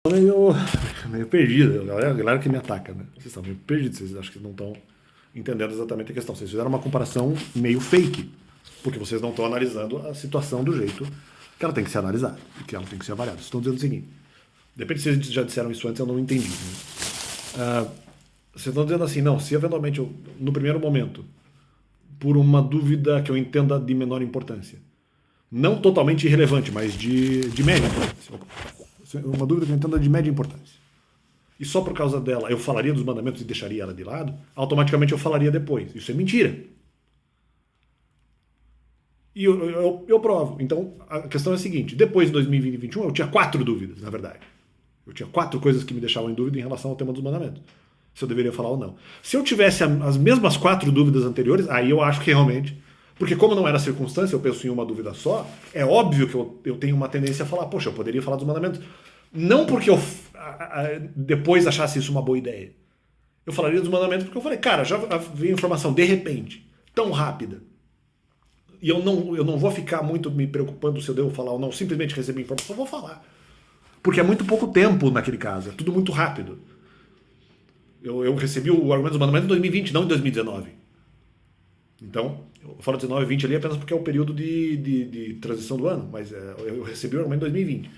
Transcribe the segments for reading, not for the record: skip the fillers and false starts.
meio, meio perdido, a galera que me ataca, né? Vocês estão meio perdidos, vocês acham que não estão entendendo exatamente a questão. Vocês fizeram uma comparação meio fake, porque vocês não estão analisando a situação do jeito que ela tem que ser analisada, e que ela tem que ser avaliada. Vocês estão dizendo o seguinte, depende se vocês já disseram isso antes, eu não entendi. Né? Vocês estão dizendo assim, não, se eventualmente, no primeiro momento, por uma dúvida que eu entenda de menor importância, não totalmente irrelevante, mas de média importância, uma dúvida que eu entenda de média importância, e só por causa dela eu falaria dos mandamentos e deixaria ela de lado, automaticamente eu falaria depois. Isso é mentira. E eu provo. Então, a questão é a seguinte, depois de 2021 eu tinha 4 dúvidas, na verdade. Eu tinha 4 coisas que me deixavam em dúvida em relação ao tema dos mandamentos. Se eu deveria falar ou não. Se eu tivesse as mesmas 4 dúvidas anteriores, aí eu acho que realmente... Porque como não era circunstância, eu penso em uma dúvida só, é óbvio que eu tenho uma tendência a falar, poxa, eu poderia falar dos mandamentos. Não porque eu depois achasse isso uma boa ideia. Eu falaria dos mandamentos porque eu falei, cara, já veio informação de repente, tão rápida. E eu não vou ficar muito me preocupando se eu devo falar ou não, simplesmente receber informação, eu vou falar. Porque é muito pouco tempo naquele caso, é tudo muito rápido. Eu recebi o argumento dos mandamentos em 2020, não em 2019. Então, eu falo 19 e 20 ali apenas porque é o período de transição do ano, mas eu recebi o argumento em 2020.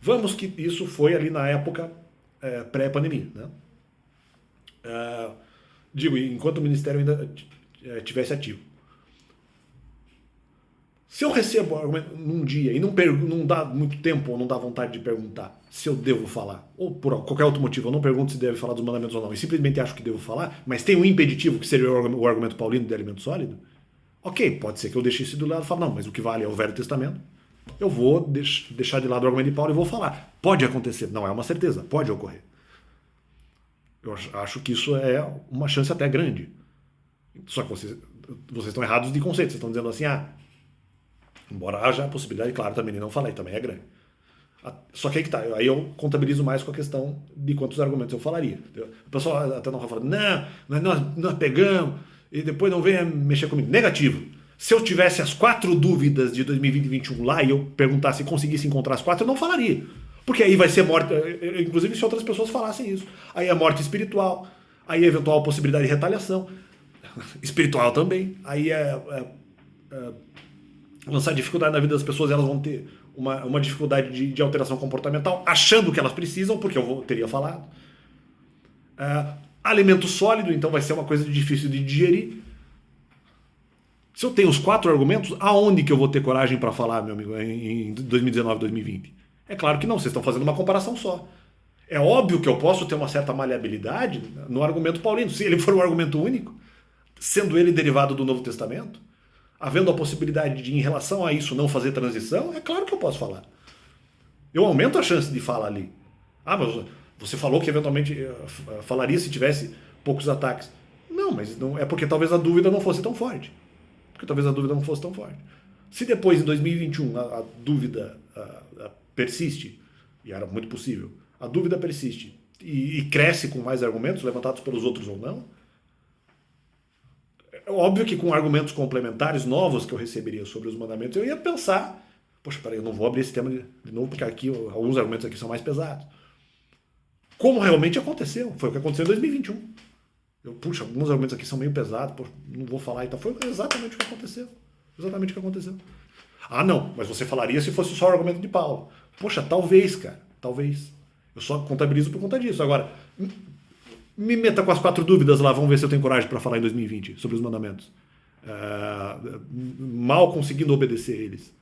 Vamos que isso foi ali na época pré-pandemia. Né? Digo, enquanto o Ministério ainda estivesse ativo. Se eu recebo o argumento num dia e não dá muito tempo ou não dá vontade de perguntar se eu devo falar, ou por qualquer outro motivo, eu não pergunto se deve falar dos mandamentos ou não, e simplesmente acho que devo falar, mas tem um impeditivo que seria o argumento paulino de alimento sólido, ok, pode ser que eu deixe isso do lado e fale, não, mas o que vale é o Velho Testamento, eu vou deixar de lado o argumento de Paulo e vou falar. Pode acontecer, não é uma certeza, pode ocorrer. Eu acho que isso é uma chance até grande. Só que vocês estão errados de conceito, vocês estão dizendo assim, embora haja a possibilidade, claro, também não falei, também é grande. Só que aí que tá, aí eu contabilizo mais com a questão de quantos argumentos eu falaria. O pessoal até não vai falar, não, nós pegamos e depois não venha mexer comigo. Negativo. Se eu tivesse as 4 dúvidas de 2020 e 2021 lá e eu perguntasse e conseguisse encontrar as 4, eu não falaria. Porque aí vai ser morte, inclusive se outras pessoas falassem isso. Aí é morte espiritual, aí é eventual possibilidade de retaliação, espiritual também, aí lançar dificuldade na vida das pessoas, elas vão ter uma dificuldade de alteração comportamental, achando que elas precisam, porque eu teria falado. Alimento sólido, então vai ser uma coisa difícil de digerir. Se eu tenho os 4 argumentos, aonde que eu vou ter coragem para falar, meu amigo, em 2019, 2020? É claro que não, vocês estão fazendo uma comparação só. É óbvio que eu posso ter uma certa maleabilidade no argumento paulino, se ele for um argumento único, sendo ele derivado do Novo Testamento, havendo a possibilidade de, em relação a isso, não fazer transição, é claro que eu posso falar. Eu aumento a chance de falar ali. Mas você falou que eventualmente falaria se tivesse poucos ataques. Não, mas não, é porque talvez a dúvida não fosse tão forte. Se depois, em 2021, a dúvida persiste, e era muito possível, a dúvida persiste e cresce com mais argumentos levantados pelos outros ou não, é óbvio que com argumentos complementares novos que eu receberia sobre os mandamentos, eu ia pensar, poxa, peraí, eu não vou abrir esse tema de novo, porque aqui alguns argumentos aqui são mais pesados. Como realmente aconteceu, foi o que aconteceu em 2021. Puxa, alguns argumentos aqui são meio pesados, poxa, não vou falar, então foi exatamente o que aconteceu. Exatamente o que aconteceu. Não, mas você falaria se fosse só o argumento de Paulo. Poxa, talvez, cara, talvez. Eu só contabilizo por conta disso. Agora, me meta com as 4 dúvidas lá, vamos ver se eu tenho coragem para falar em 2020 sobre os mandamentos. Mal conseguindo obedecer eles.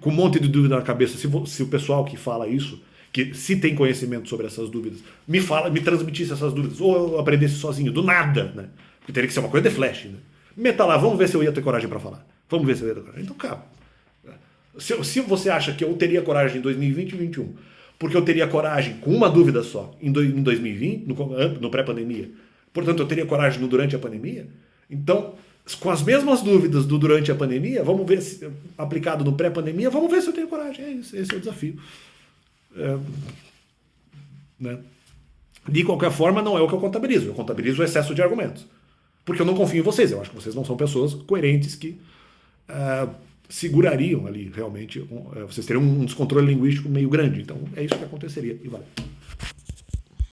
Com um monte de dúvida na cabeça, se o pessoal que fala isso, que se tem conhecimento sobre essas dúvidas, me transmitisse essas dúvidas, ou eu aprendesse sozinho, do nada, né? Porque teria que ser uma coisa de flash, né? Meta lá, vamos ver se eu ia ter coragem para falar. Vamos ver se eu ia ter coragem. Então, cara, se você acha que eu teria coragem em 2020 e 2021, porque eu teria coragem com uma dúvida só em 2020, no pré-pandemia, portanto eu teria coragem no durante a pandemia, então, com as mesmas dúvidas do durante a pandemia, vamos ver se, aplicado no pré-pandemia, vamos ver se eu tenho coragem. É isso, esse é o desafio. Né? De qualquer forma, não é o que eu contabilizo. Eu contabilizo o excesso de argumentos. Porque eu não confio em vocês. Eu acho que vocês não são pessoas coerentes que segurariam ali realmente, vocês teriam um descontrole linguístico meio grande. Então é isso que aconteceria. E valeu.